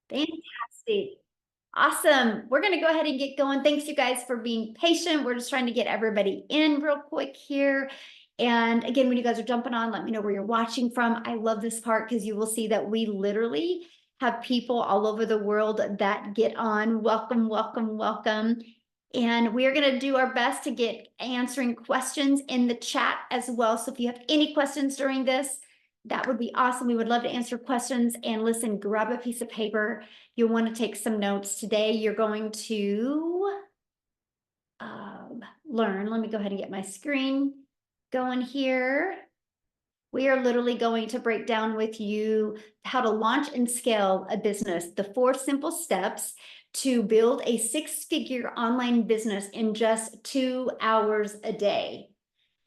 Fantastic. Awesome. We're going to go ahead and get going. Thanks, you guys, for being patient. We're just trying to get everybody in real quick here. And again, when you guys are jumping on, let me know where you're watching from. I love this part because you will see that we literally have people all over the world that get on. Welcome, welcome, welcome. And we are going to do our best to get answering questions in the chat as well. So if you have any questions during this, that would be awesome. We would love to answer questions. And listen, grab a piece of paper. You'll want to take some notes today. You're going to learn. Let me go ahead and get my screen going here. We are literally going to break down with you how to launch and scale a business, the 4 simple steps to build a 6-figure online business in just 2 hours a day.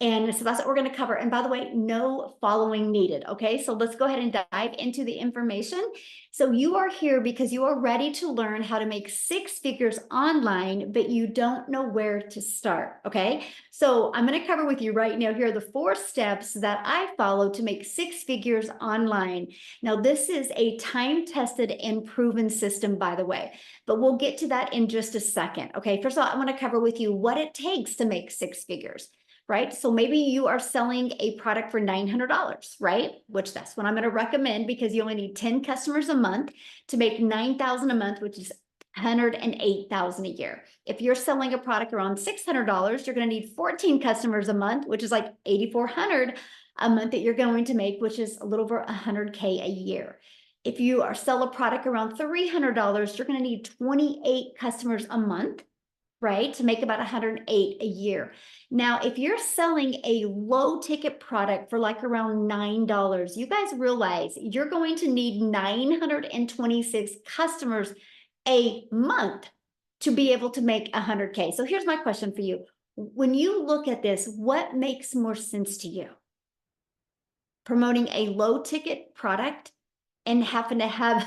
And so that's what we're going to cover. And by the way, no following needed. Okay, so let's go ahead and dive into the information. So you are here because you are ready to learn how to make 6 figures online, but you don't know where to start. Okay, so I'm going to cover with you right now. Here are the 4 steps that I follow to make 6 figures online. Now, this is a time-tested and proven system, by the way, but we'll get to that in just a second. Okay, first of all, I want to cover with you what it takes to make 6 figures. Right? So maybe you are selling a product for $900, right? Which that's what I'm going to recommend because you only need 10 customers a month to make 9,000 a month, which is 108,000 a year. If you're selling a product around $600, you're going to need 14 customers a month, which is like 8,400 a month that you're going to make, which is a little over 100K a year. If you are sell a product around $300, you're going to need 28 customers a month, right, to make about 108 a year. Now, if you're selling a low ticket product for like around $9, you guys realize you're going to need 926 customers a month to be able to make 100K. So here's my question for you. When you look at this, what makes more sense to you? Promoting a low ticket product and happen to have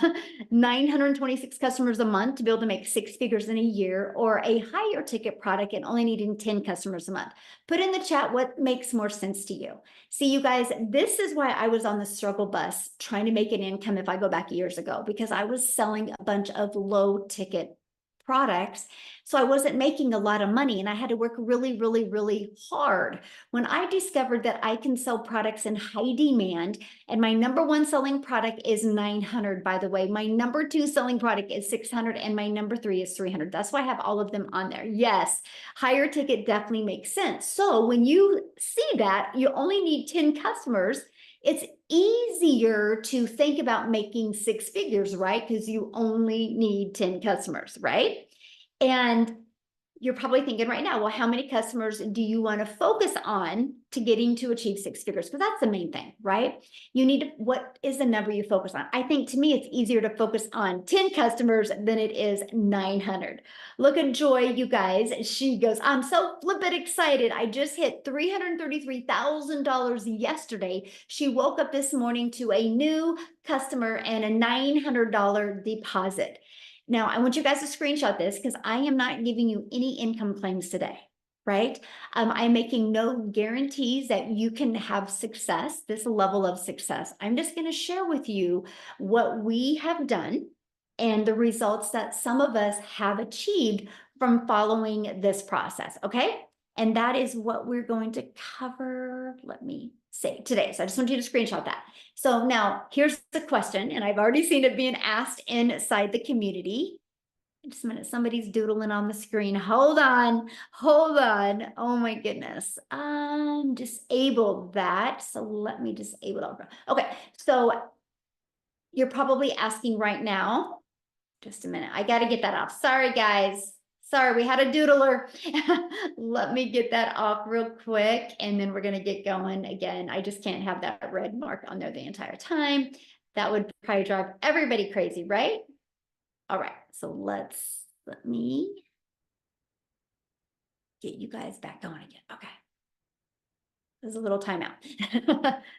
926 customers a month to be able to make 6 figures in a year, or a higher ticket product and only needing 10 customers a month? Put in the chat what makes more sense to you. See, you guys, this is why I was on the struggle bus trying to make an income if I go back years ago, because I was selling a bunch of low ticket products. So I wasn't making a lot of money and I had to work really, really, really hard. When I discovered that I can sell products in high demand, and my number 1 selling product is 900, by the way, my number 2 selling product is 600, and my number 3 is 300. That's why I have all of them on there. Yes, higher ticket definitely makes sense. So when you see that you only need 10 customers, it's easier to think about making 6 figures, right? Because you only need 10 customers, right? And you're probably thinking right now, well, how many customers do you want to focus on to getting to achieve 6 figures? Because that's the main thing, right? You need to, what is the number you focus on? I think to me, it's easier to focus on 10 customers than it is 900. Look at Joy, you guys. She goes, I'm so flippin' excited. I just hit $333,000 yesterday. She woke up this morning to a new customer and a $900 deposit. Now, I want you guys to screenshot this because I am not giving you any income claims today, right? I'm making no guarantees that you can have success, this level of success. I'm just going to share with you what we have done and the results that some of us have achieved from following this process, okay? And that is what we're going to cover. Let me say today. So I just want you to screenshot that. So now here's the question, and I've already seen it being asked inside the community. Just a minute, somebody's doodling on the screen. Hold on, hold on. Oh my goodness. Disabled that. So let me disable it. Okay, so you're probably asking right now, just a minute. I got to get that off. Sorry, guys. Sorry, we had a doodler. Let me get that off real quick, and then we're going to get going again. I just can't have that red mark on there the entire time. That would probably drive everybody crazy, right? All right, so let me get you guys back going again. Okay. There's a little timeout.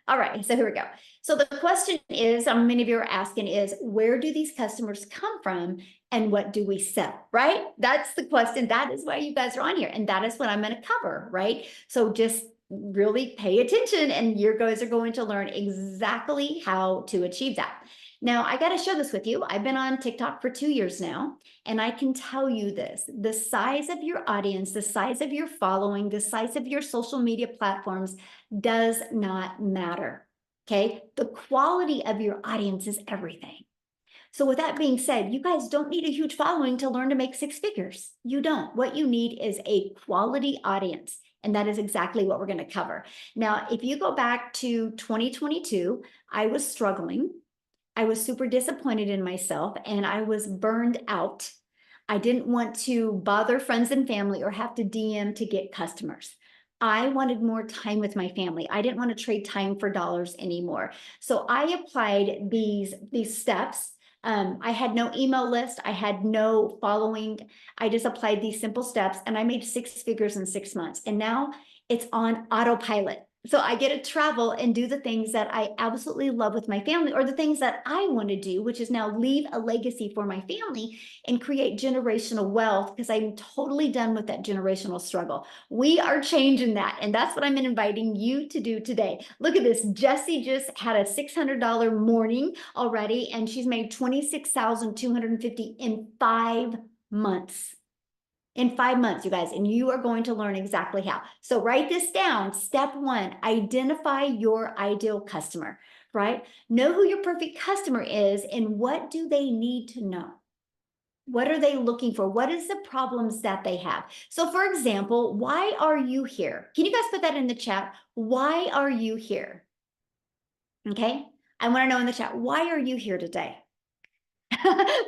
All right, so here we go. So the question is, many of you are asking is, where do these customers come from and what do we sell, right? That's the question. That is why you guys are on here. And that is what I'm going to cover, right? So just really pay attention and you guys are going to learn exactly how to achieve that. Now, I got to share this with you. I've been on TikTok for 2 years now, and I can tell you this, the size of your audience, the size of your following, the size of your social media platforms does not matter. Okay. The quality of your audience is everything. So with that being said, you guys don't need a huge following to learn to make 6 figures. You don't. What you need is a quality audience. And that is exactly what we're going to cover. Now, if you go back to 2022, I was struggling. I was super disappointed in myself and I was burned out. I didn't want to bother friends and family or have to DM to get customers. I wanted more time with my family. I didn't want to trade time for dollars anymore. So I applied these steps. I had no email list. I had no following. I just applied these simple steps and I made 6 figures in 6 months. And now it's on autopilot. So I get to travel and do the things that I absolutely love with my family, or the things that I want to do, which is now leave a legacy for my family and create generational wealth, because I'm totally done with that generational struggle. We are changing that. And that's what I'm inviting you to do today. Look at this. Jessie just had a $600 morning already, and she's made $26,250 in 5 months. In 5 months, you guys, and you are going to learn exactly how. So write this down. Step 1, identify your ideal customer, right? Know who your perfect customer is and what do they need to know? What are they looking for? What is the problems that they have? So for example, why are you here? Can you guys put that in the chat? Why are you here? Okay. I want to know in the chat, why are you here today?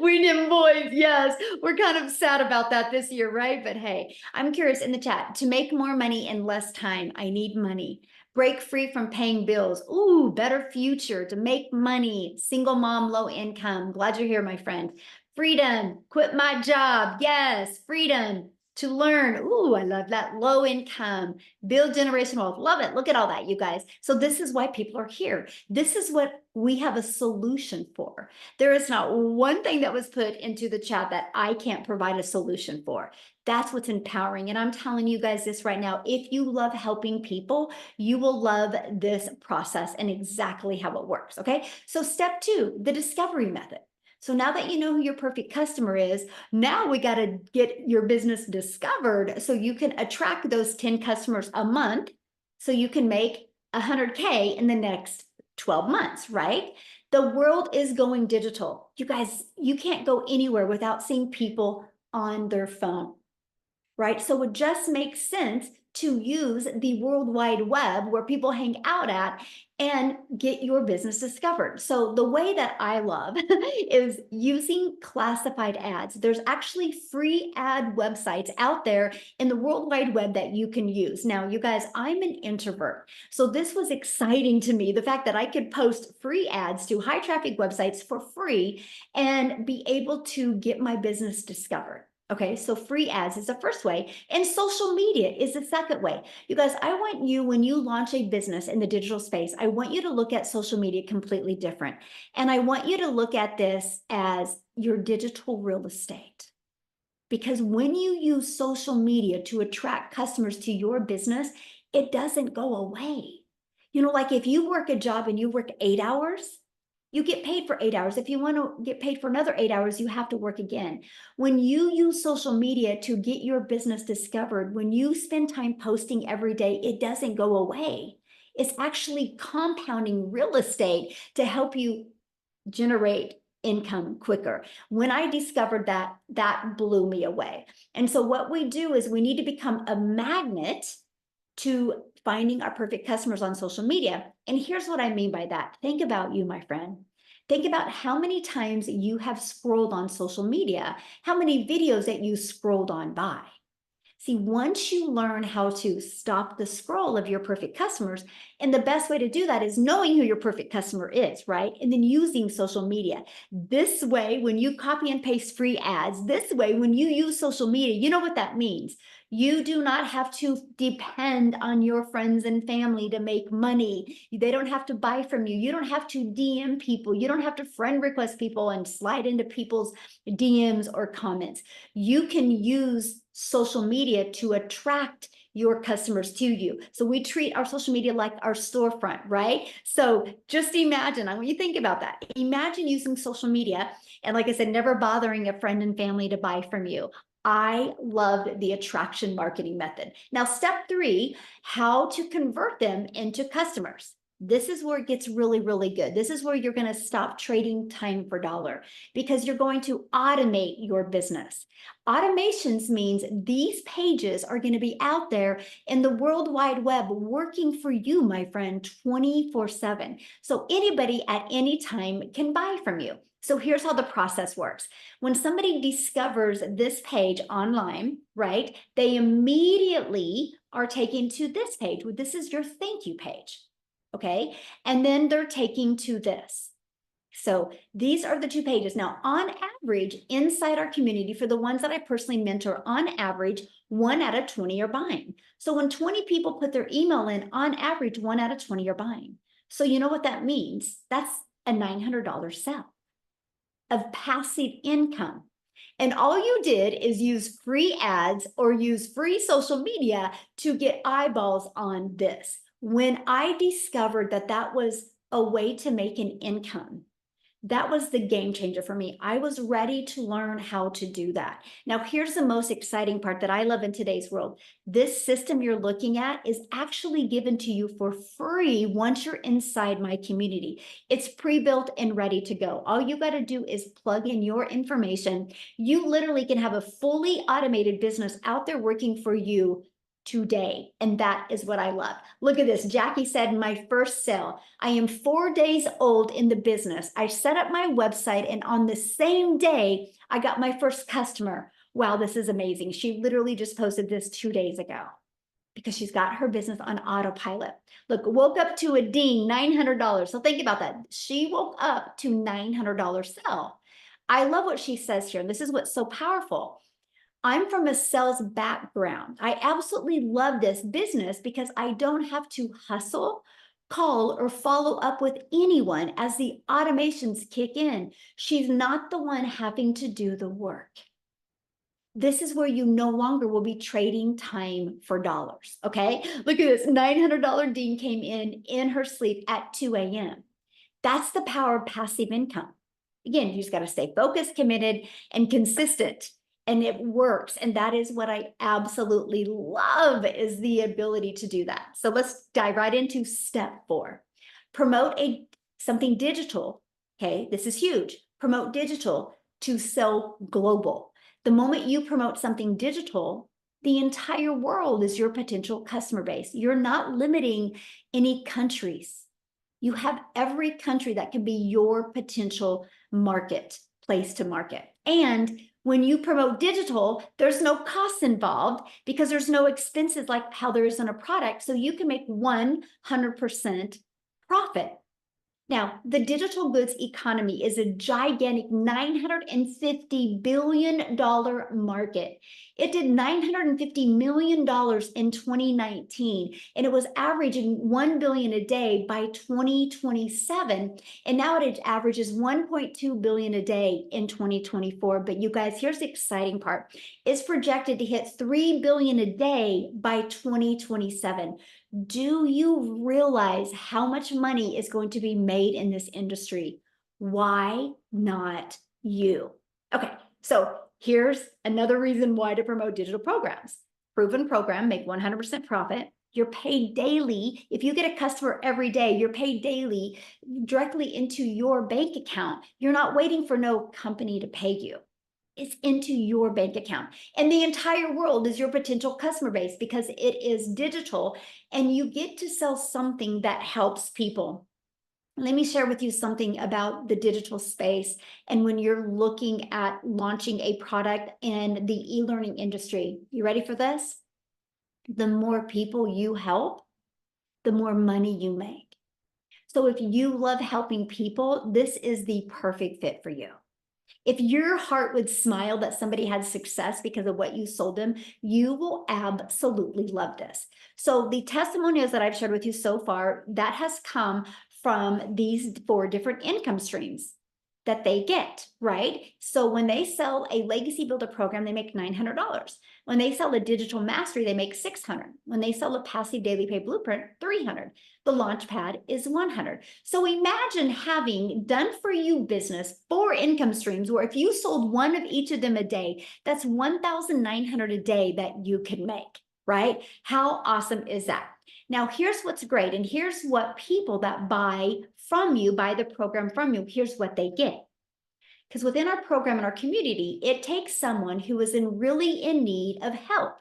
We them boys, yes. We're kind of sad about that this year, right? But hey, I'm curious in the chat, to make more money in less time, I need money. Break free from paying bills. Ooh, better future, to make money. Single mom, low income. Glad you're here, my friend. Freedom, quit my job. Yes, freedom to learn. Ooh, I love that. Low income, build generational wealth. Love it. Look at all that, you guys. So this is why people are here. This is what we have a solution for. There is not one thing that was put into the chat that I can't provide a solution for. That's what's empowering. And I'm telling you guys this right now. If you love helping people, you will love this process and exactly how it works. Okay. So step 2, the discovery method. So now that you know who your perfect customer is, now we got to get your business discovered so you can attract those 10 customers a month so you can make 100K in the next 12 months, right? The world is going digital. You guys, you can't go anywhere without seeing people on their phone, right? So it just makes sense to use the World Wide Web where people hang out at and get your business discovered. So the way that I love is using classified ads. There's actually free ad websites out there in the World Wide Web that you can use. Now, you guys, I'm an introvert. So this was exciting to me, the fact that I could post free ads to high traffic websites for free and be able to get my business discovered. Okay, so free ads is the first way, and social media is the second way. You guys, I want you, when you launch a business in the digital space, I want you to look at social media completely different. And I want you to look at this as your digital real estate. Because when you use social media to attract customers to your business, it doesn't go away. You know, like if you work a job and you work 8 hours, you get paid for 8 hours. If you want to get paid for another 8 hours, you have to work again. When you use social media to get your business discovered, when you spend time posting every day, it doesn't go away. It's actually compounding real estate to help you generate income quicker. When I discovered that, that blew me away. And so what we do is we need to become a magnet to finding our perfect customers on social media. And here's what I mean by that. Think about you, my friend. Think about how many times you have scrolled on social media, how many videos that you scrolled on by. See, once you learn how to stop the scroll of your perfect customers, and the best way to do that is knowing who your perfect customer is, right? And then using social media. This way, when you copy and paste free ads, this way, when you use social media, you know what that means. You do not have to depend on your friends and family to make money. They don't have to buy from you. You don't have to DM people. You don't have to friend request people and slide into people's DMs or comments. You can use social media to attract your customers to you. So we treat our social media like our storefront, right? So just imagine, I want you to think about that. Imagine using social media and, like I said, never bothering a friend and family to buy from you. I loved the attraction marketing method. Now, step 3, how to convert them into customers. This is where it gets really, really good. This is where you're going to stop trading time for dollar, because you're going to automate your business. Automations means these pages are going to be out there in the World Wide Web working for you, my friend, 24/7. So anybody at any time can buy from you. So here's how the process works. When somebody discovers this page online, right, they immediately are taken to this page. This is your thank you page, okay? And then they're taken to this. So these are the 2 pages. Now, on average, inside our community, for the ones that I personally mentor, on average, 1 out of 20 are buying. So when 20 people put their email in, on average, 1 out of 20 are buying. So you know what that means? That's a $900 sale of passive income. And all you did is use free ads or use free social media to get eyeballs on this. When I discovered that that was a way to make an income, that was the game changer for me. I was ready to learn how to do that. Now, here's the most exciting part that I love in today's world. This system you're looking at is actually given to you for free once you're inside my community. It's pre-built and ready to go. All you got to do is plug in your information. You literally can have a fully automated business out there working for you today. And that is what I love. Look at this. Jackie said, my first sale. I am 4 days old in the business. I set up my website, and on the same day, I got my first customer. Wow, this is amazing. She literally just posted this 2 days ago because she's got her business on autopilot. Look, woke up to a ding, $900. So think about that. She woke up to $900 sale. I love what she says here. And this is what's so powerful. I'm from a sales background. I absolutely love this business because I don't have to hustle, call, or follow up with anyone as the automations kick in. She's not the one having to do the work. This is where you no longer will be trading time for dollars, okay? Look at this, $900 Dean came in her sleep at 2 a.m. That's the power of passive income. Again, you just got to stay focused, committed, and consistent. And it works. And that is what I absolutely love, is the ability to do that. So let's dive right into step 4. Promote something digital. Okay, this is huge. Promote digital to sell global. The moment you promote something digital, the entire world is your potential customer base. You're not limiting any countries. You have every country that can be your potential market, place to market. And when you promote digital, there's no costs involved because there's no expenses like how there is in a product. So you can make 100% profit. Now, the digital goods economy is a gigantic $950 billion market. It did $950 million in 2019, and it was averaging $1 billion a day by 2027. And now it averages $1.2 billion a day in 2024. But you guys, here's the exciting part. It's projected to hit $3 billion a day by 2027. Do you realize how much money is going to be made in this industry? Why not you? Okay, so here's another reason why to promote digital programs. Proven program, make 100% profit. You're paid daily. If you get a customer every day, you're paid daily directly into your bank account. You're not waiting for no company to pay you. It's into your bank account. And the entire world is your potential customer base because it is digital, and you get to sell something that helps people. Let me share with you something about the digital space. And when you're looking at launching a product in the e-learning industry, you ready for this? The more people you help, the more money you make. So if you love helping people, this is the perfect fit for you. If your heart would smile that somebody had success because of what you sold them, you will absolutely love this. So the testimonials that I've shared with you so far, that has come from these 4 different income streams that they get, right? So when they sell a legacy builder program, they make $900. When they sell a digital mastery, they make $600. When they sell a passive daily pay blueprint, $300. The launch pad is $100. So imagine having done for you business 4 income streams where if you sold one of each of them a day, that's $1,900 a day that you can make, right? How awesome is that? Now, here's what's great. And here's what people that buy from you, buy the program from you, here's what they get. Because within our program and our community, it takes someone who is really in need of help.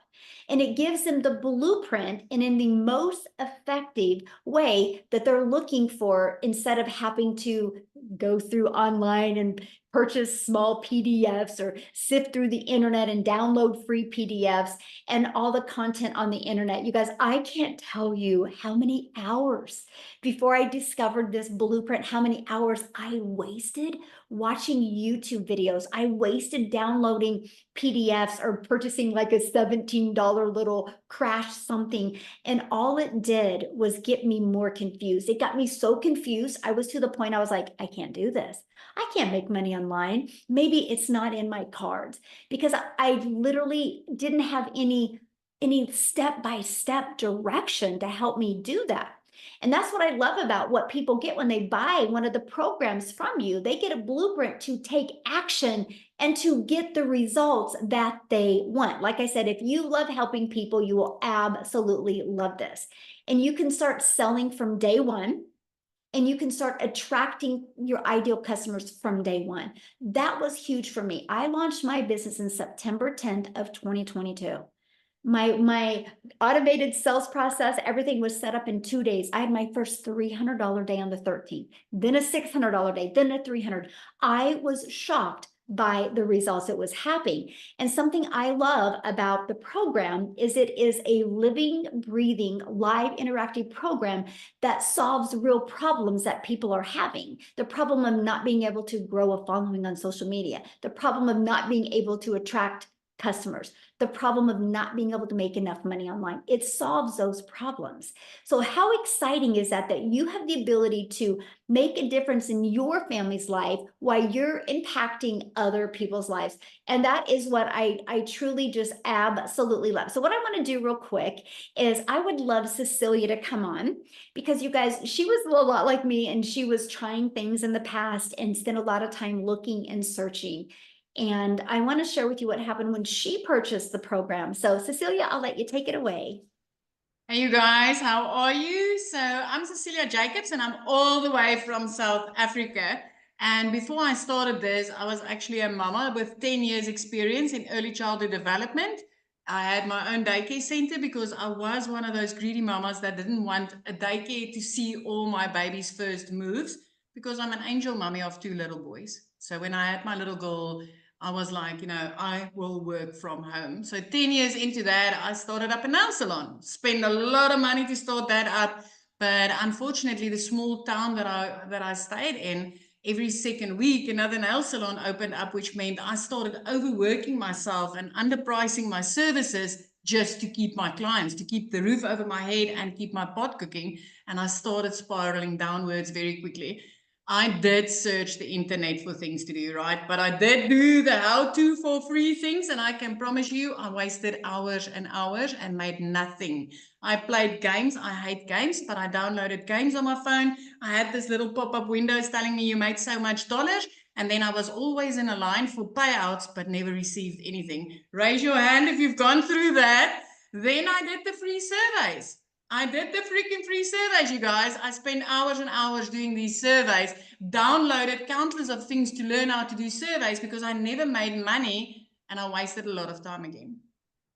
And it gives them the blueprint and in the most effective way that they're looking for, instead of having to go through online and purchase small PDFs or sift through the internet and download free PDFs and all the content on the internet. You guys, I can't tell you how many hours before I discovered this blueprint, how many hours I wasted watching YouTube videos. I wasted downloading PDFs or purchasing like a $17 little crash something. And all it did was get me more confused. It got me so confused. I was to the point I was like, I can't do this. I can't make money online. Maybe it's not in my cards, because I literally didn't have any step-by-step direction to help me do that. And that's what I love about what people get when they buy one of the programs from you. They get a blueprint to take action and to get the results that they want. Like I said, if you love helping people, you will absolutely love this. And you can start selling from day one, and you can start attracting your ideal customers from day one. That was huge for me. I launched my business in September 10th of 2022. My automated sales process, everything was set up in 2 days. I had my first $300 day on the 13th, then a $600 day, then a $300. I was shocked by the results it was having. And something I love about the program is it is a living, breathing, live interactive program that solves real problems that people are having. The problem of not being able to grow a following on social media, the problem of not being able to attract customers, the problem of not being able to make enough money online. It solves those problems. So how exciting is that, that you have the ability to make a difference in your family's life while you're impacting other people's lives? And that is what I truly just absolutely love. So what I want to do real quick is I would love Cecilia to come on, because you guys, she was a lot like me, and she was trying things in the past and spent a lot of time looking and searching. And I want to share with you what happened when she purchased the program. So Cecilia, I'll let you take it away. Hey, you guys, how are you? So I'm Cecilia Jacobs, and I'm all the way from South Africa. And before I started this, I was actually a mama with 10 years experience in early childhood development. I had my own daycare center because I was one of those greedy mamas that didn't want a daycare to see all my baby's first moves, because I'm an angel mummy of 2 little boys. So when I had my little girl, I was like, I will work from home. So 10 years into that, I started up a nail salon. Spent a lot of money to start that up. But unfortunately, the small town that I stayed in, every second week, another nail salon opened up, which meant I started overworking myself and underpricing my services just to keep my clients, to keep the roof over my head and keep my pot cooking. And I started spiraling downwards very quickly. I did search the internet for things to do, right? But I did do the how-to for free things, and I can promise you I wasted hours and hours and made nothing. I played games. I hate games, but I downloaded games on my phone. I had this little pop-up windows telling me you made so much dollars, and then I was always in a line for payouts, but never received anything. Raise your hand if you've gone through that. Then I did the free surveys. I did the freaking free surveys, you guys. I spent hours and hours doing these surveys, downloaded countless of things to learn how to do surveys, because I never made money and I wasted a lot of time again.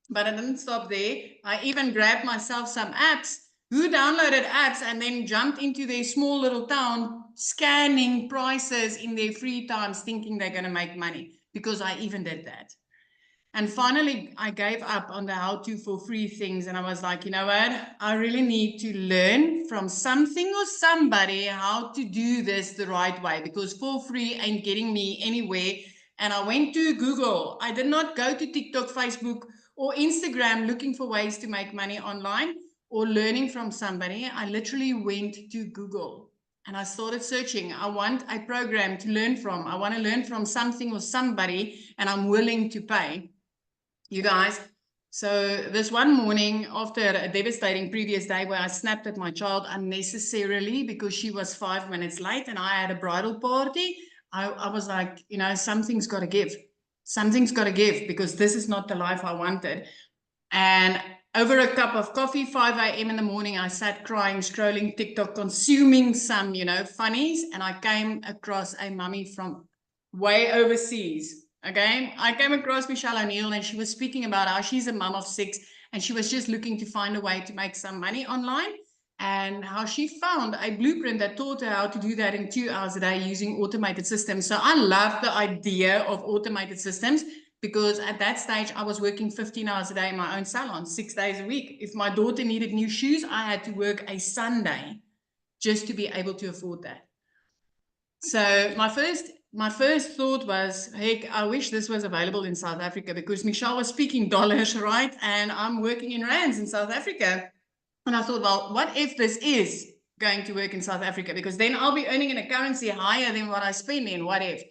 But I didn't stop there. I even grabbed myself some apps. Who downloaded apps and then jumped into their small little town, scanning prices in their free times, thinking they're going to make money, because I even did that. And finally, I gave up on the how-to for free things. And I was like, you know what? I really need to learn from something or somebody how to do this the right way, because for free ain't getting me anywhere. And I went to Google. I did not go to TikTok, Facebook, or Instagram looking for ways to make money online or learning from somebody. I literally went to Google and I started searching. I want a program to learn from. I want to learn from something or somebody, and I'm willing to pay. You guys, so this one morning after a devastating previous day where I snapped at my child unnecessarily because she was 5 minutes late and I had a bridal party, I was like, you know, something's got to give. Something's got to give because this is not the life I wanted. And over a cup of coffee, 5 a.m. in the morning, I sat crying, scrolling TikTok, consuming some, you know, funnies. And I came across a mummy from way overseas. Okay. I came across Michelle O'Neill and she was speaking about how she's a mum of 6 and she was just looking to find a way to make some money online, and how she found a blueprint that taught her how to do that in 2 hours a day using automated systems. So I love the idea of automated systems, because at that stage I was working 15 hours a day in my own salon, 6 days a week. If my daughter needed new shoes, I had to work a Sunday just to be able to afford that. So my first thought was, heck, I wish this was available in South Africa, because Michelle was speaking dollars, right? And I'm working in rands in South Africa. And I thought, well, what if this is going to work in South Africa? Because then I'll be earning in a currency higher than what I spend in. What if?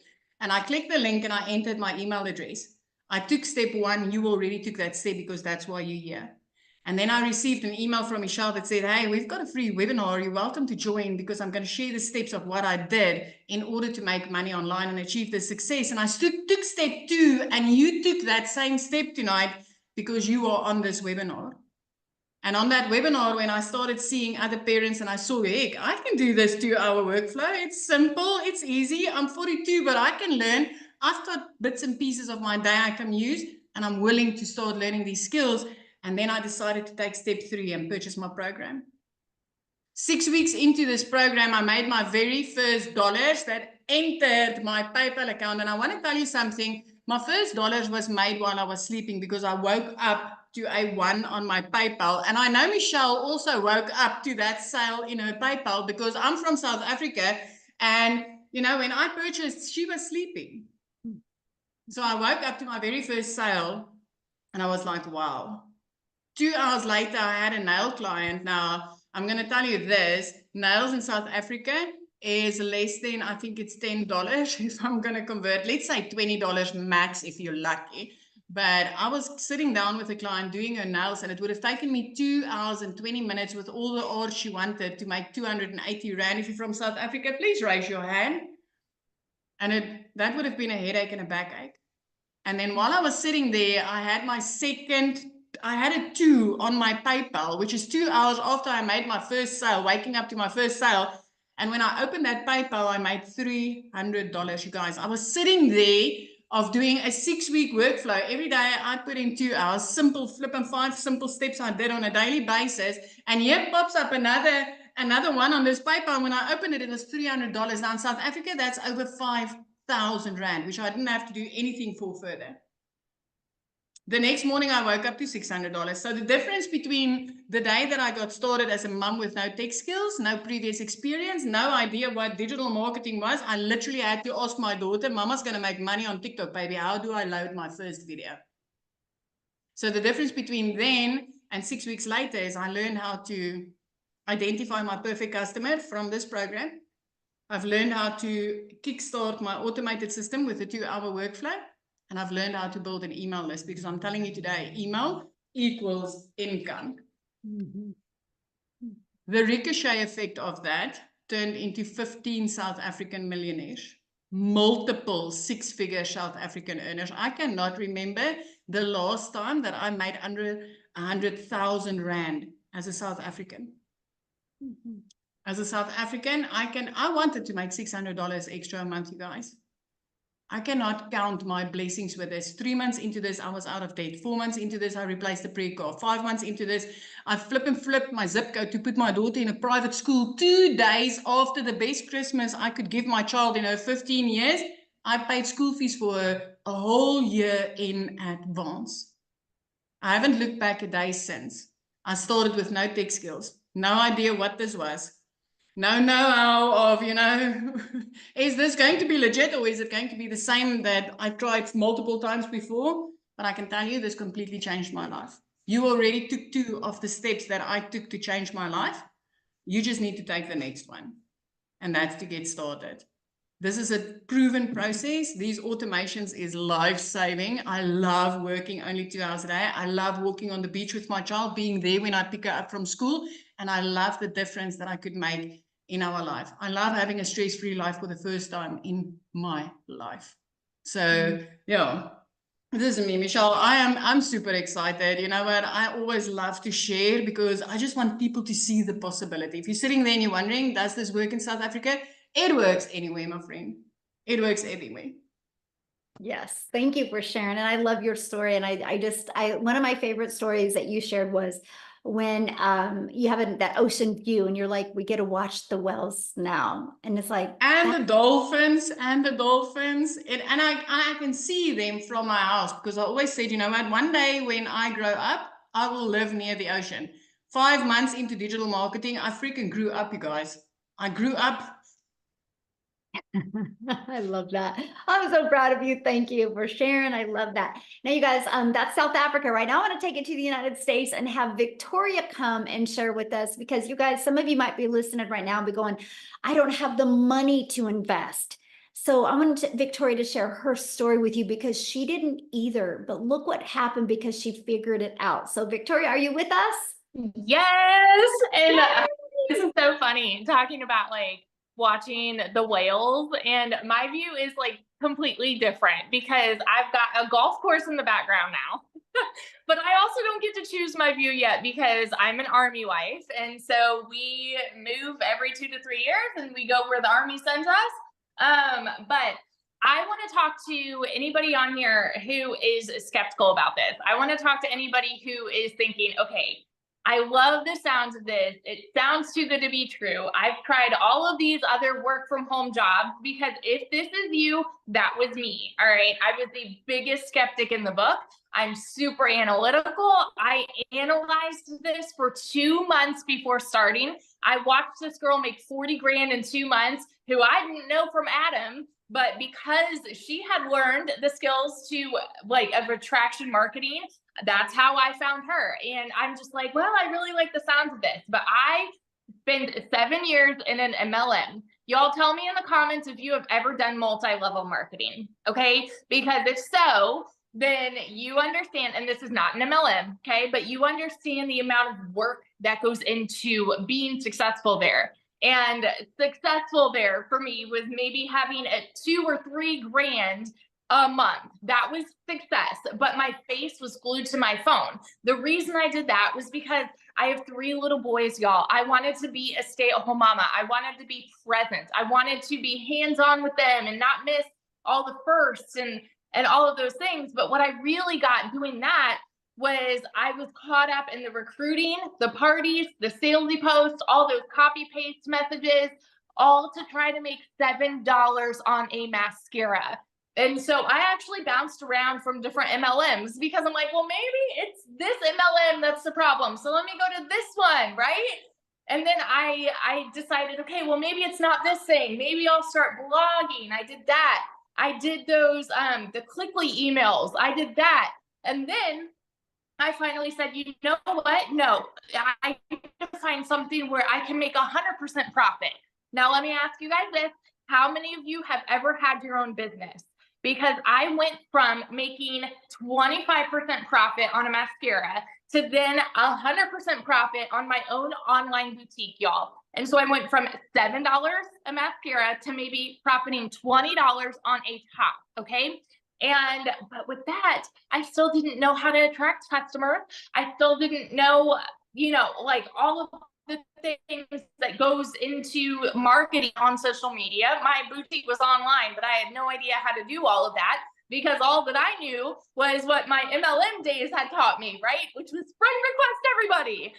And I clicked the link and I entered my email address. I took step 1. You already took that step because that's why you're here. And then I received an email from Michelle that said, hey, we've got a free webinar. You're welcome to join, because I'm going to share the steps of what I did in order to make money online and achieve this success. And I took step 2, and you took that same step tonight because you are on this webinar. And on that webinar, when I started seeing other parents and I saw, heck, I can do this 2-hour workflow. It's simple. It's easy. I'm 42, but I can learn. I've got bits and pieces of my day I can use, and I'm willing to start learning these skills. And then I decided to take step 3 and purchase my program. 6 weeks into this program, I made my very first dollars that entered my PayPal account. And I want to tell you something. My first dollars was made while I was sleeping, because I woke up to a 1 on my PayPal. And I know Michelle also woke up to that sale in her PayPal, because I'm from South Africa. And, you know, when I purchased, she was sleeping. So I woke up to my very first sale and I was like, wow. 2 hours later, I had a nail client. Now, I'm going to tell you this. Nails in South Africa is less than, I think it's $10 if I'm going to convert. Let's say $20 max if you're lucky. But I was sitting down with a client doing her nails, and it would have taken me 2 hours and 20 minutes with all the art she wanted to make 280 Rand. If you're from South Africa, please raise your hand. And that would have been a headache and a backache. And then while I was sitting there, I had a 2 on my PayPal, which is 2 hours after I made my first sale, waking up to my first sale. And when I opened that PayPal, I made $300, you guys. I was sitting there of doing a 6-week workflow. Every day I put in 2 hours, simple flip and 5 simple steps I did on a daily basis. And here pops up another one on this PayPal. When I opened it, it was $300. Now in South Africa, that's over 5,000 Rand, which I didn't have to do anything for further. The next morning, I woke up to $600. So the difference between the day that I got started as a mom with no tech skills, no previous experience, no idea what digital marketing was, I literally had to ask my daughter, Mama's going to make money on TikTok, baby. How do I load my first video? So the difference between then and 6 weeks later is I learned how to identify my perfect customer from this program. I've learned how to kickstart my automated system with a 2-hour workflow. And I've learned how to build an email list, because I'm telling you today, email equals income. Mm-hmm. The ricochet effect of that turned into 15 South African millionaires, multiple 6-figure South African earners. I cannot remember the last time that I made under 100,000 Rand as a South African. Mm-hmm. As a South African, I wanted to make $600 extra a month, you guys. I cannot count my blessings with this. 3 months into this, I was out of debt. 4 months into this, I replaced the pre-car. 5 months into this, I flipped my zip code to put my daughter in a private school. 2 days after the best Christmas I could give my child in her 15 years, I paid school fees for her a whole year in advance. I haven't looked back a day since. I started with no tech skills, no idea what this was. no know-how of, is this going to be legit or is it going to be the same that I tried multiple times before? But I can tell you this completely changed my life. You already took 2 of the steps that I took to change my life. You just need to take the next one, and that's to get started. This is a proven process. These automations is life-saving. I love working only 2 hours a day. I love walking on the beach with my child, being there when I pick her up from school, and I love the difference that I could make in our life. I love having a stress-free life for the first time in my life. So, yeah. This is me, Michelle. I'm super excited. You know what? I always love to share because I just want people to see the possibility. If you're sitting there and you're wondering, does this work in South Africa? It works anyway, my friend. It works anyway. Yes, thank you for sharing. And I love your story. And one of my favorite stories that you shared was when you have that ocean view and you're like, we get to watch the whales now. And it's like, and the dolphins. And I can see them from my house because I always said, you know what, one day when I grow up, I will live near the ocean. 5 months into digital marketing, I freaking grew up, you guys. I grew up. I love that. I'm so proud of you. Thank you for sharing. I love that. Now, you guys, that's South Africa. Right now, I want to take it to the United States and have Victoria come and share with us, because you guys, some of you might be listening right now and be going, I don't have the money to invest. So I wanted Victoria to share her story with you because she didn't either, but look what happened because she figured it out. So Victoria, are you with us? Yes. And this is so funny talking about like watching the whales, and my view is like completely different because I've got a golf course in the background now. But I also don't get to choose my view yet because I'm an Army wife, and so we move every 2 to 3 years and we go where the Army sends us. But I want to talk to anybody on here who is skeptical about this. I want to talk to anybody who is thinking, okay, I love the sounds of this. It sounds too good to be true. I've tried all of these other work from home jobs, because if this is you, that was me. All right. I was the biggest skeptic in the book. I'm super analytical. I analyzed this for 2 months before starting. I watched this girl make 40 grand in 2 months, who I didn't know from Adam, but because she had learned the skills to of attraction marketing, that's how I found her. And I'm just like, well, I really like the sounds of this. But I spent 7 years in an MLM. Y'all tell me in the comments if you have ever done multi-level marketing, okay? Because if so, then you understand, and this is not an MLM, okay? But you understand the amount of work that goes into being successful there. And successful there for me was maybe having a 2 or 3 grand a month. That was success, but my face was glued to my phone. The reason I did that was because I have 3 little boys, y'all. I wanted to be a stay-at-home mama. I wanted to be present. I wanted to be hands-on with them and not miss all the firsts and all of those things. But what I really got doing that was I was caught up in the recruiting, the parties, the salesy posts, all those copy paste messages, all to try to make $7 on a mascara. And so I actually bounced around from different MLMs because I'm like, well, maybe it's this MLM that's the problem. So let me go to this one, right? And then I decided, okay, well, maybe it's not this thing. Maybe I'll start blogging. I did that. I did those, the Clickly emails. I did that. And then I finally said, you know what? No, I need to find something where I can make 100% profit. Now, let me ask you guys this. How many of you have ever had your own business? Because I went from making 25% profit on a mascara to then 100% profit on my own online boutique, y'all. And so I went from $7 a mascara to maybe profiting $20 on a top, okay? But with that, I still didn't know how to attract customers. I still didn't know, like all of the things that goes into marketing on social media. My boutique was online, but I had no idea how to do all of that because all that I knew was what my MLM days had taught me, right? Which was friend request everybody.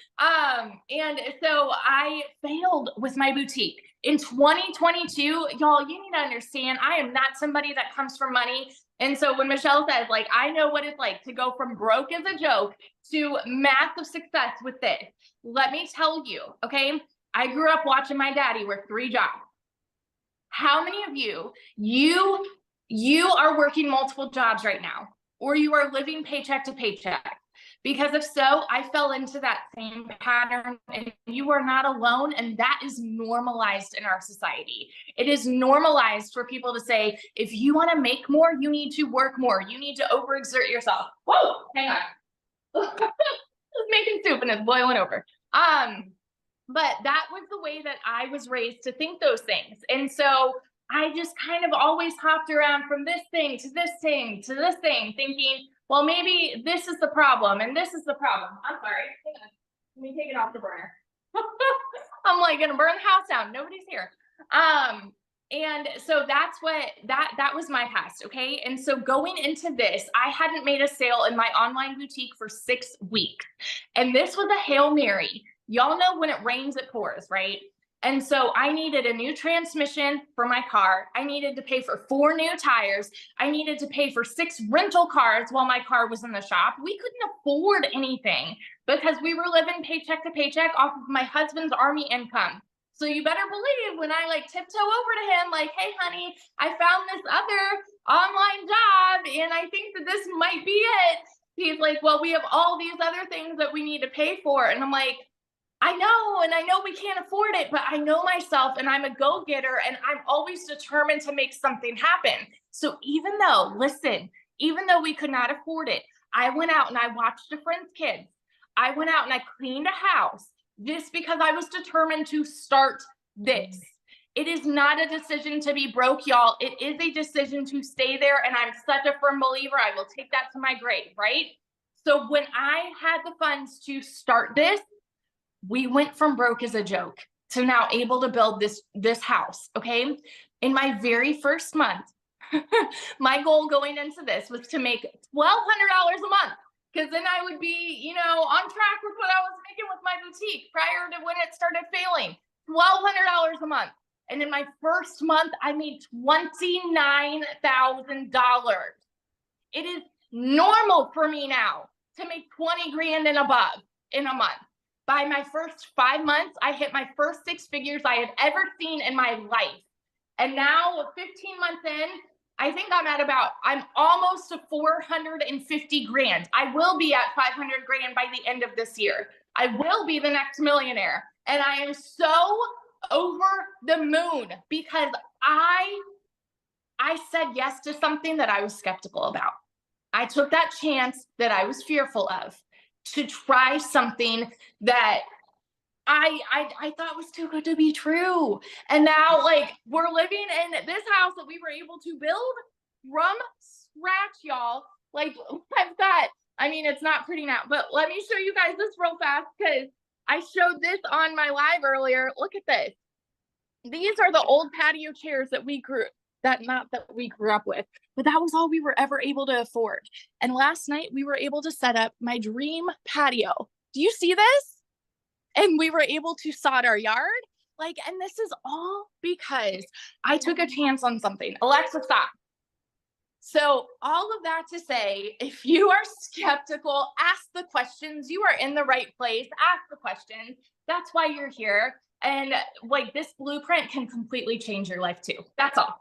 And so I failed with my boutique. In 2022, y'all, you need to understand, I am not somebody that comes from money. And so when Michelle says, like, I know what it's like to go from broke as a joke to massive success with this, let me tell you, okay, I grew up watching my daddy work 3 jobs. How many of you are working multiple jobs right now, or you are living paycheck to paycheck? Because if so, I fell into that same pattern, and you are not alone, and that is normalized in our society. It is normalized for people to say, if you want to make more, you need to work more. You need to overexert yourself. Whoa, hang on. Just making soup and it's boiling over. But that was the way that I was raised to think those things. And so I just kind of always hopped around from this thing to this thing to this thing, thinking, well, maybe this is the problem and this is the problem. I'm sorry. Hang on. Let me take it off the burner. I'm like gonna burn the house down. Nobody's here. And so that's what that was my past. Okay. And so going into this, I hadn't made a sale in my online boutique for 6 weeks. And this was a Hail Mary. Y'all know when it rains, it pours, right? And so I needed a new transmission for my car. I needed to pay for 4 new tires. I needed to pay for 6 rental cars while my car was in the shop. We couldn't afford anything because we were living paycheck to paycheck off of my husband's Army income. So you better believe when I like tiptoe over to him, like, hey, honey, I found this other online job and I think that this might be it. He's like, well, we have all these other things that we need to pay for. And I'm like, I know, and I know we can't afford it, but I know myself and I'm a go-getter and I'm always determined to make something happen. So even though we could not afford it, I went out and I watched a friend's kids. I went out and I cleaned a house just because I was determined to start this. It is not a decision to be broke, y'all. It is a decision to stay there. And I'm such a firm believer. I will take that to my grave, right? So when I had the funds to start this, we went from broke as a joke to now able to build this house, okay? In my very first month, my goal going into this was to make $1,200 a month, because then I would be, on track with what I was making with my boutique prior to when it started failing. $1,200 a month. And in my first month, I made $29,000. It is normal for me now to make 20 grand and above in a month. By my first 5 months, I hit my first 6 figures I had ever seen in my life. And now 15 months in, I think I'm almost to 450 grand. I will be at 500 grand by the end of this year. I will be the next millionaire. And I am so over the moon because I said yes to something that I was skeptical about. I took that chance that I was fearful of to try something that I thought was too good to be true. And now, like, we're living in this house that we were able to build from scratch, y'all. Like, it's not pretty now, but let me show you guys this real fast because I showed this on my live earlier. Look at this. These are the old patio chairs that we grew up with, but that was all we were ever able to afford. And last night we were able to set up my dream patio. Do you see this? And we were able to sod our yard. And this is all because I took a chance on something. Alexa, stop. So all of that to say, if you are skeptical, ask the questions. You are in the right place. Ask the questions. That's why you're here. And this blueprint can completely change your life too. That's all.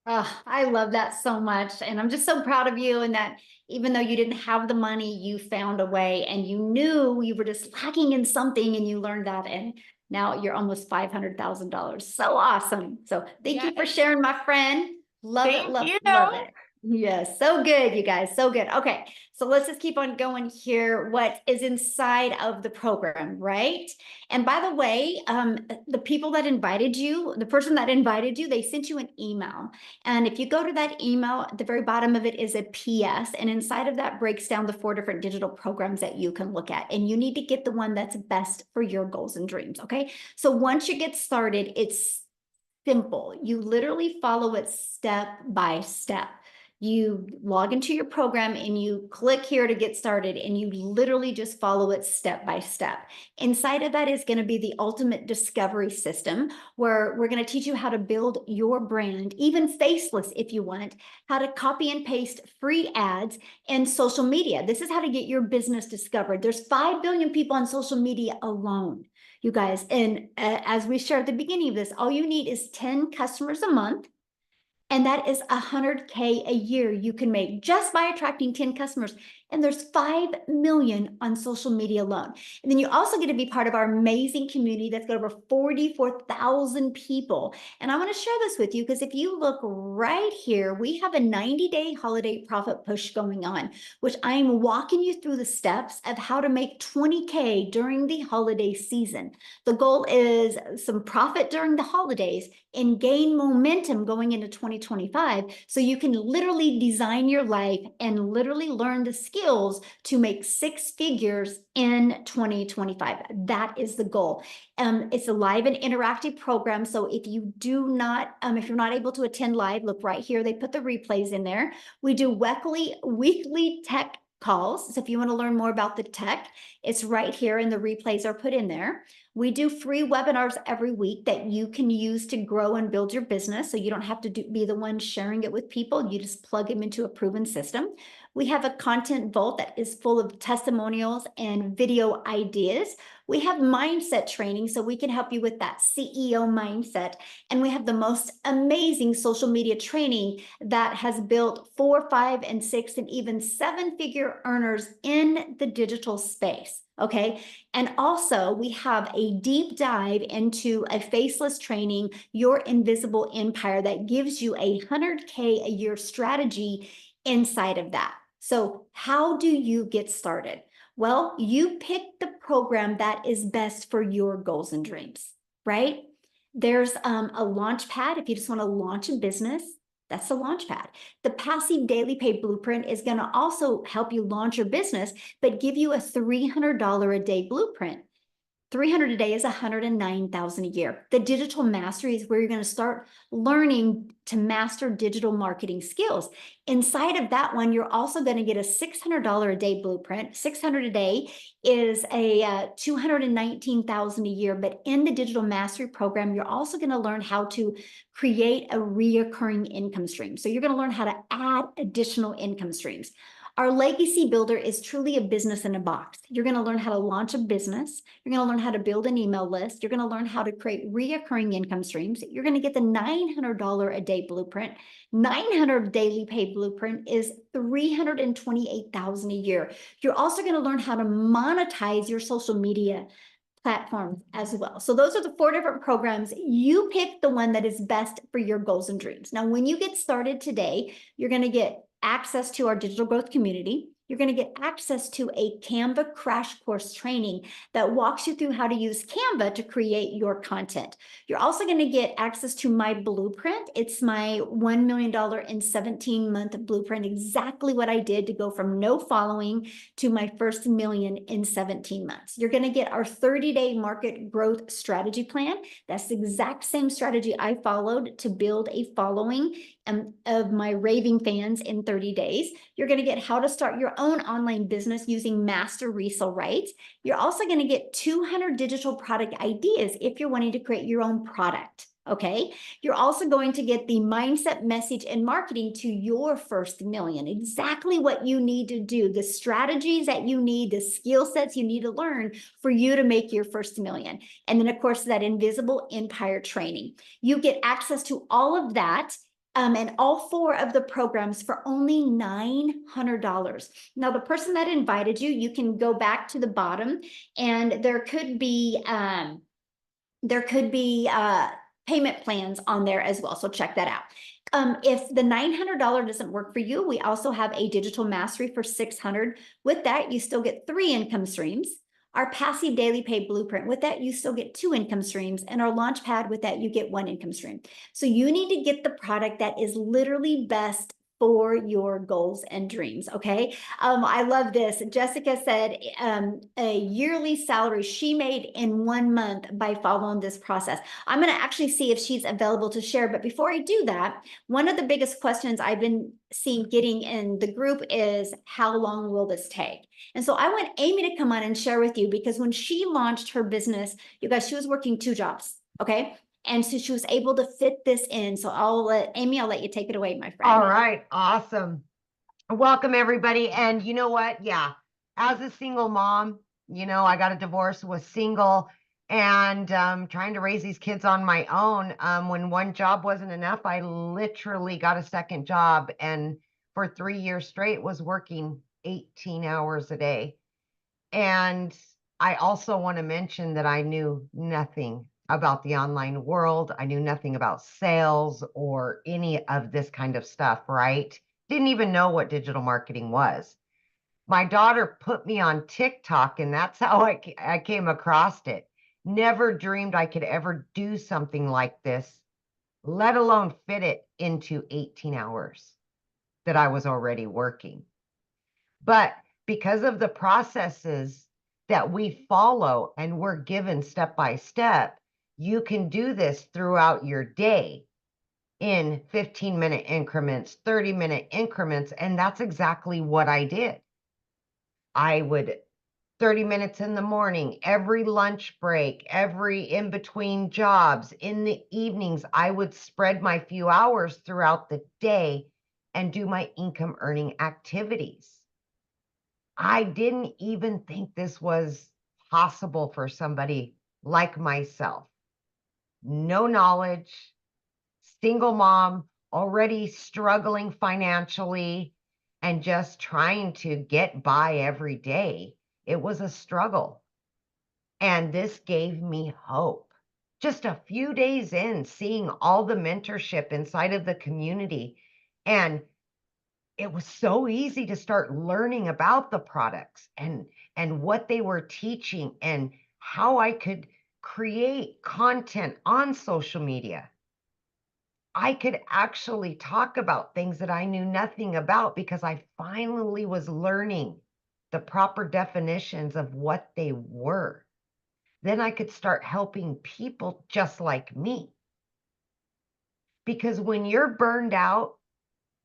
Oh, I love that so much. And I'm just so proud of you, and that even though you didn't have the money, you found a way and you knew you were just lacking in something and you learned that. And now you're almost $500,000. So awesome. So thank you for sharing, my friend. Love it. Love it. Yes. So good, you guys. So good. Okay. So let's just keep on going here. What is inside of the program, right? And by the way, the people that invited you, the person that invited you, they sent you an email. And if you go to that email, at the very bottom of it is a PS. And inside of that breaks down the 4 different digital programs that you can look at. And you need to get the one that's best for your goals and dreams. Okay. So once you get started, it's simple. You literally follow it step by step. You log into your program and you click here to get started, and you literally just follow it step by step. Inside of that is going to be the ultimate discovery system, where we're going to teach you how to build your brand, even faceless if you want, how to copy and paste free ads and social media. This is how to get your business discovered. There's 5 billion people on social media alone. you guys. And as we shared at the beginning of this, all you need is 10 customers a month. And that is $100K a year you can make just by attracting 10 customers. And there's 5 million on social media alone. And then you also get to be part of our amazing community that's got over 44,000 people. And I want to share this with you because if you look right here, we have a 90-day holiday profit push going on, which I'm walking you through the steps of how to make 20K during the holiday season. The goal is some profit during the holidays and gain momentum going into 2025 so you can literally design your life and literally learn the skills to make 6 figures in 2025. That is the goal. It's a live and interactive program. So if you do not, if you're not able to attend live, look right here. They put the replays in there. We do weekly tech calls. So if you want to learn more about the tech, it's right here and the replays are put in there. We do free webinars every week that you can use to grow and build your business. So you don't have to be the one sharing it with people. You just plug them into a proven system. We have a content vault that is full of testimonials and video ideas. We have mindset training so we can help you with that CEO mindset. And we have the most amazing social media training that has built 4, 5, and 6, and even 7-figure earners in the digital space. Okay. And also we have a deep dive into a faceless training, Your Invisible Empire, that gives you a $100K a year strategy inside of that. So how do you get started? Well, you pick the program that is best for your goals and dreams, right? There's a launch pad if you just want to launch a business. That's the launch pad. The passive daily pay blueprint is going to also help you launch your business, but give you a $300 a day blueprint. 300 a day is 109,000 a year. The digital mastery is where you're going to start learning to master digital marketing skills. Inside of that one, you're also going to get a $600 a day blueprint. 600 a day is a 219,000 a year. But in the digital mastery program, you're also going to learn how to create a reoccurring income stream. So you're going to learn how to add additional income streams. Our legacy builder is truly a business in a box. You're going to learn how to launch a business. You're going to learn how to build an email list. You're going to learn how to create reoccurring income streams. You're going to get the $900 a day blueprint. 900 daily pay blueprint is 328,000 a year. You're also going to learn how to monetize your social media platforms as well. So those are the 4 different programs. You pick the one that is best for your goals and dreams. Now, when you get started today, you're going to get access to our digital growth community. You're going to get access to a Canva crash course training that walks you through how to use Canva to create your content. You're also going to get access to my blueprint. It's my $1 million in 17-month blueprint, exactly what I did to go from no following to my first million in 17 months. You're going to get our 30-day market growth strategy plan. That's the exact same strategy I followed to build a following of my raving fans in 30 days. You're going to get how to start your own online business using master resale rights. You're also going to get 200 digital product ideas if you're wanting to create your own product. Okay. You're also going to get the mindset, message, and marketing to your first million. Exactly what you need to do, the strategies that you need, the skill sets you need to learn for you to make your first million. And then, of course, that invisible empire training. You get access to all of that. And all 4 of the programs for only $900. Now, the person that invited you, you can go back to the bottom, and there could be payment plans on there as well. So check that out. If the $900 doesn't work for you, we also have a digital mastery for $600. With that, you still get 3 income streams. Our passive daily pay blueprint, with that, you still get 2 income streams. And our launch pad, with that, you get 1 income stream. So you need to get the product that is literally best for your goals and dreams. Okay. I love this. Jessica said a yearly salary she made in 1 month by following this process. I'm going to actually see if she's available to share. But before I do that, one of the biggest questions I've been seeing getting in the group is, how long will this take? And so I want Amy to come on and share with you, because when she launched her business, you guys, she was working 2 jobs. Okay. And so she was able to fit this in. So Amy, I'll let you take it away, my friend. All right. Awesome. Welcome, everybody. And you know what? Yeah. As a single mom, I got a divorce, was single, and trying to raise these kids on my own. When one job wasn't enough, I literally got a second job, and for 3 years straight was working 18 hours a day. And I also want to mention that I knew nothing about the online world. I knew nothing about sales or any of this kind of stuff, right? Didn't even know what digital marketing was. My daughter put me on TikTok, and that's how I came across it. Never dreamed I could ever do something like this, let alone fit it into 18 hours that I was already working. But because of the processes that we follow and we're given step by step, you can do this throughout your day in 15-minute increments, 30-minute increments. And that's exactly what I did. I would 30 minutes in the morning, every lunch break, every in between jobs, in the evenings, I would spread my few hours throughout the day and do my income earning activities. I didn't even think this was possible for somebody like myself. No knowledge, single mom, already struggling financially, and just trying to get by every day. It was a struggle. And this gave me hope. Just a few days in, seeing all the mentorship inside of the community. And it was so easy to start learning about the products and what they were teaching and how I could create content on social media. I could actually talk about things that I knew nothing about because I finally was learning the proper definitions of what they were. Then I could start helping people just like me. Because when you're burned out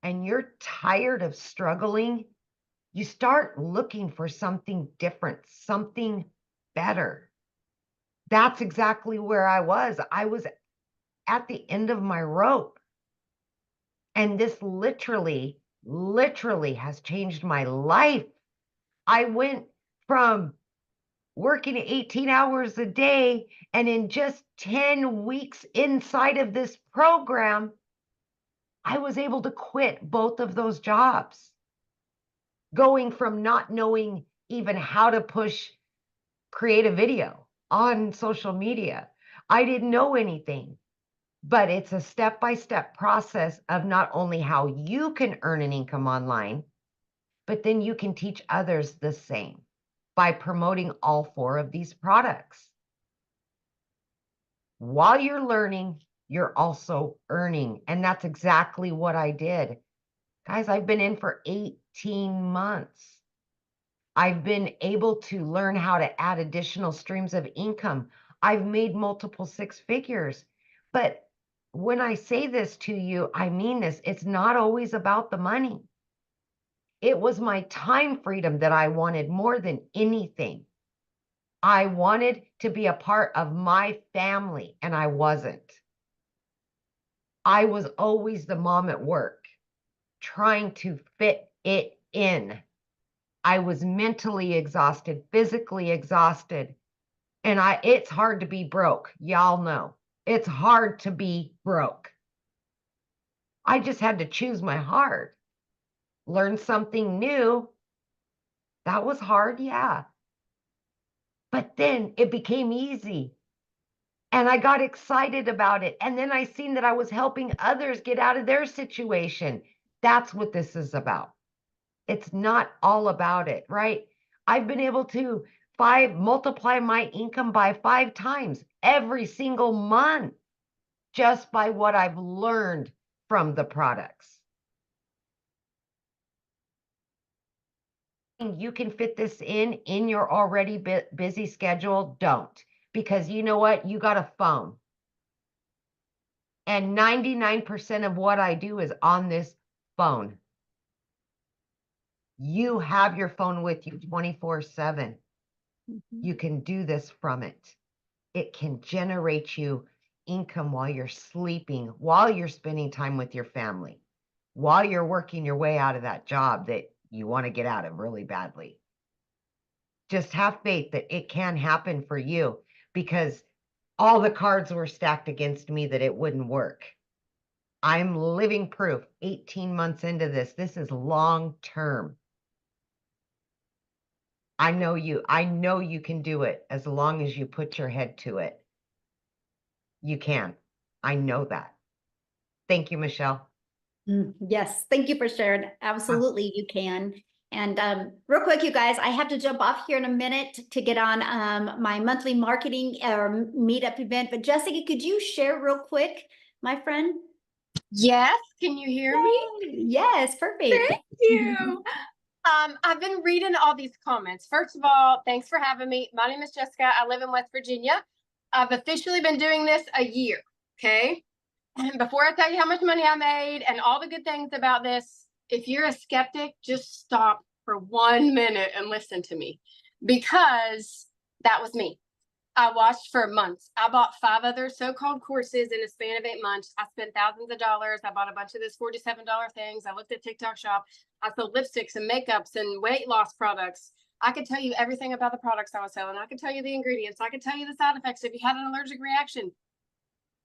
and you're tired of struggling, you start looking for something different, something better. That's exactly where I was. I was at the end of my rope. And this literally has changed my life. I went from working 18 hours a day, and in just 10 weeks inside of this program, I was able to quit both of those jobs. Going from not knowing even how to create a video on social media. I didn't know anything, but it's a step-by-step process of not only how you can earn an income online, but then you can teach others the same by promoting all 4 of these products. While you're learning, you're also earning. And that's exactly what I did. Guys, I've been in for 18 months. I've been able to learn how to add additional streams of income. I've made multiple 6 figures. But when I say this to you, I mean this. It's not always about the money. It was my time freedom that I wanted more than anything. I wanted to be a part of my family, and I wasn't. I was always the mom at work, trying to fit it in. I was mentally exhausted, physically exhausted, and it's hard to be broke. Y'all know. It's hard to be broke. I just had to choose my heart. Learn something new. That was hard, yeah. But then it became easy. And I got excited about it. And then I seen that I was helping others get out of their situation. That's what this is about. It's not all about it, right? I've been able to multiply my income by 5 times every single month just by what I've learned from the products. You can fit this in your already busy schedule. Don't, because you know what? You got a phone. And 99% of what I do is on this phone. You have your phone with you 24/7. You can do this from it. It can generate you income while you're sleeping, while you're spending time with your family, while you're working your way out of that job that you want to get out of really badly. Just have faith that it can happen for you. because all the cards were stacked against me that it wouldn't work. I'm living proof 18 months into this. This is long term. I know you can do it as long as you put your head to it. You can. I know that. Thank you, Michelle. Yes, thank you for sharing. Absolutely, you can. And real quick, you guys, I have to jump off here in a minute to get on my monthly marketing or meetup event. But Jessica, could you share real quick, my friend? Yes, can you hear me? Yes, perfect. Thank you. I've been reading all these comments. First of all, thanks for having me. My name is Jessica. I live in West Virginia. I've officially been doing this a year, okay? And before I tell you how much money I made and all the good things about this, if you're a skeptic, just stop for 1 minute and listen to me, because that was me. I watched for months. I bought 5 other so-called courses in a span of 8 months. I spent thousands of dollars. I bought a bunch of this $47 things. I looked at TikTok Shop. I sold lipsticks and makeups and weight loss products. I could tell you everything about the products I was selling. I could tell you the ingredients. I could tell you the side effects if you had an allergic reaction.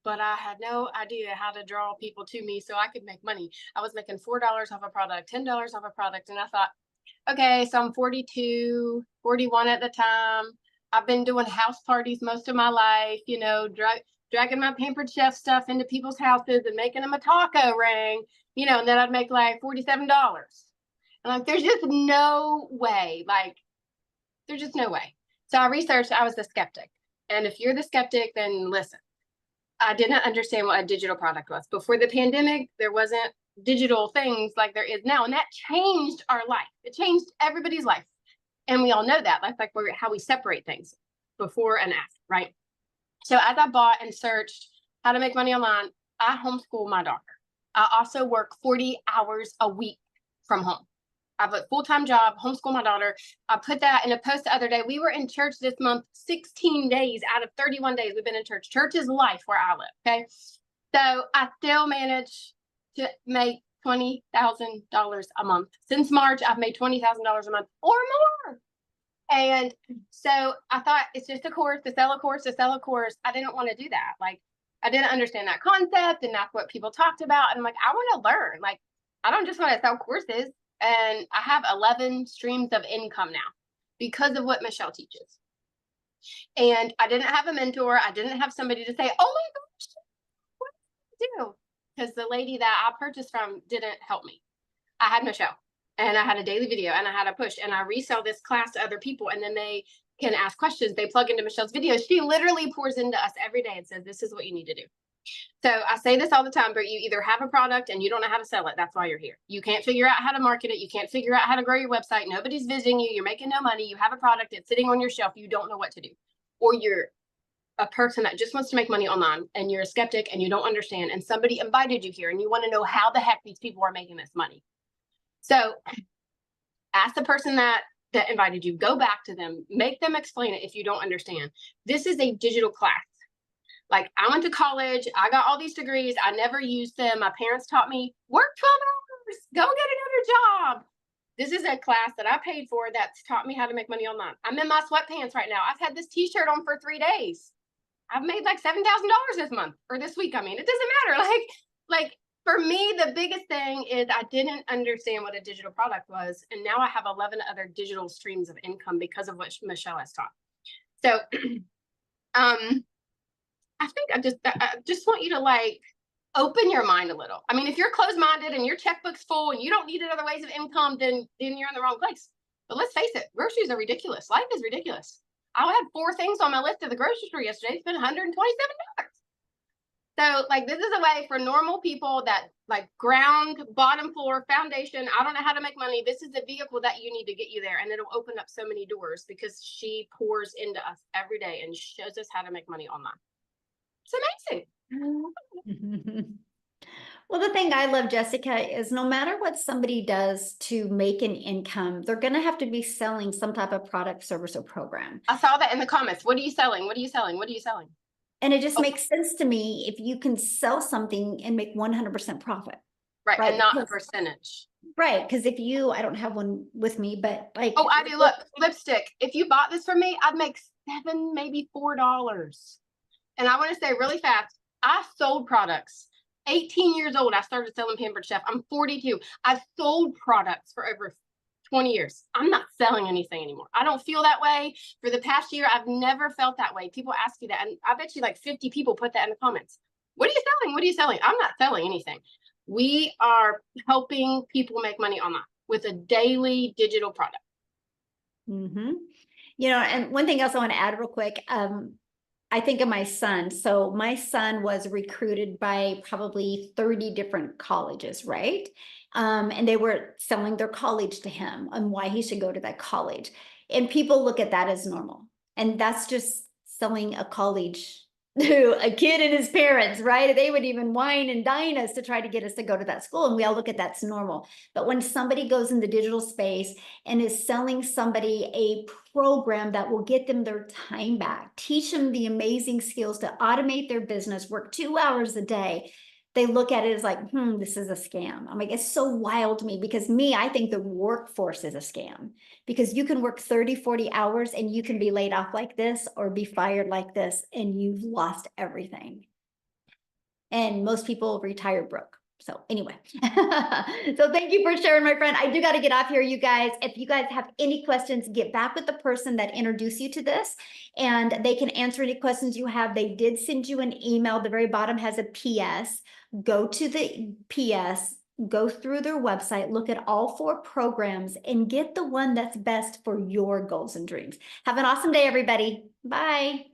But I had no idea how to draw people to me so I could make money. I was making $4 off a product, $10 off a product. And I thought, okay, so I'm 42, 41 at the time. I've been doing house parties most of my life, you know, dragging my Pampered Chef stuff into people's houses and making them a taco ring, you know, and then I'd make like $47. And like, there's just no way, like, there's just no way. So I researched, I was the skeptic. And if you're the skeptic, then listen. I didn't understand what a digital product was. Before the pandemic, there wasn't digital things like there is now. And that changed our life. It changed everybody's life. And we all know that. That's like how we separate things before and after, right? So as I bought and searched how to make money online, I homeschool my daughter. I also work 40 hours a week from home. I have a full-time job, homeschool my daughter. I put that in a post the other day. We were in church this month, 16 days out of 31 days we've been in church. Church is life where I live, okay? So I still managed to make $20,000 a month. Since March, I've made $20,000 a month or more. And so I thought, it's just a course, to sell a course, to sell a course. I didn't want to do that. Like, I didn't understand that concept, and that's what people talked about. And I'm like, I want to learn. Like, I don't just want to sell courses. And I have 11 streams of income now because of what Michelle teaches. And I didn't have a mentor. I didn't have somebody to say, oh my gosh, what do I do? Because the lady that I purchased from didn't help me. I had Michelle, and I had a daily video, and I had a push, and I resell this class to other people, and then they can ask questions. They plug into Michelle's videos. She literally pours into us every day and says, this is what you need to do. So I say this all the time, but you either have a product and you don't know how to sell it. That's why you're here. You can't figure out how to market it. You can't figure out how to grow your website. Nobody's visiting you. You're making no money. You have a product. It's sitting on your shelf. You don't know what to do. Or you're a person that just wants to make money online, and you're a skeptic and you don't understand. And somebody invited you here and you want to know how the heck these people are making this money. So ask the person that invited you, go back to them, make them explain it if you don't understand. This is a digital class. Like, I went to college, I got all these degrees, I never used them. My parents taught me, work 12 hours, go get another job. This is a class that I paid for that's taught me how to make money online. I'm in my sweatpants right now. I've had this t-shirt on for 3 days. I've made like $7,000 this month, or this week. I mean, it doesn't matter. Like for me, the biggest thing is I didn't understand what a digital product was. And now I have 11 other digital streams of income because of what Michelle has taught. So, I think I just want you to like open your mind a little. I mean, if you're closed-minded and your checkbook's full and you don't need other ways of income, then you're in the wrong place. But let's face it, groceries are ridiculous. Life is ridiculous. I had 4 things on my list at the grocery store yesterday. Spent $127. So like, this is a way for normal people that like ground, bottom floor, foundation. I don't know how to make money. This is the vehicle that you need to get you there. And it'll open up so many doors because she pours into us every day and shows us how to make money online. It's amazing. Well, the thing I love, Jessica, is no matter what somebody does to make an income, they're going to have to be selling some type of product, service, or program. I saw that in the comments. What are you selling? What are you selling? What are you selling? And it just makes sense to me if you can sell something and make 100% profit. Right. And not a percentage. Right, because if you, I don't have one with me, but like. Oh, I do. Look, lipstick. If you bought this from me, I'd make $7, maybe $4. And I want to say really fast, I sold products. 18 years old, I started selling Pampered Chef. I'm 42. I've sold products for over 20 years. I'm not selling anything anymore. I don't feel that way. For the past year, I've never felt that way. People ask you that, and I bet you like 50 people put that in the comments. What are you selling? What are you selling? I'm not selling anything. We are helping people make money online with a daily digital product. Mm-hmm. You know, and one thing else I want to add real quick. I think of my son. So my son was recruited by probably 30 different colleges, right? And they were selling their college to him and why he should go to that college. And people look at that as normal. And that's just selling a college to a kid and his parents, right? They would even wine and dine us to try to get us to go to that school. And we all look at that's normal. But when somebody goes in the digital space and is selling somebody a program that will get them their time back, teach them the amazing skills to automate their business, work 2 hours a day, they look at it as like, this is a scam. I'm like, it's so wild to me because I think the workforce is a scam because you can work 30, 40 hours and you can be laid off like this or be fired like this and you've lost everything. And most people retire broke. So anyway, so thank you for sharing, my friend. I do got to get off here, you guys. If you guys have any questions, get back with the person that introduced you to this and they can answer any questions you have. They did send you an email. The very bottom has a PS. Go to the PS, go through their website, look at all 4 programs and get the one that's best for your goals and dreams. Have an awesome day, everybody. Bye.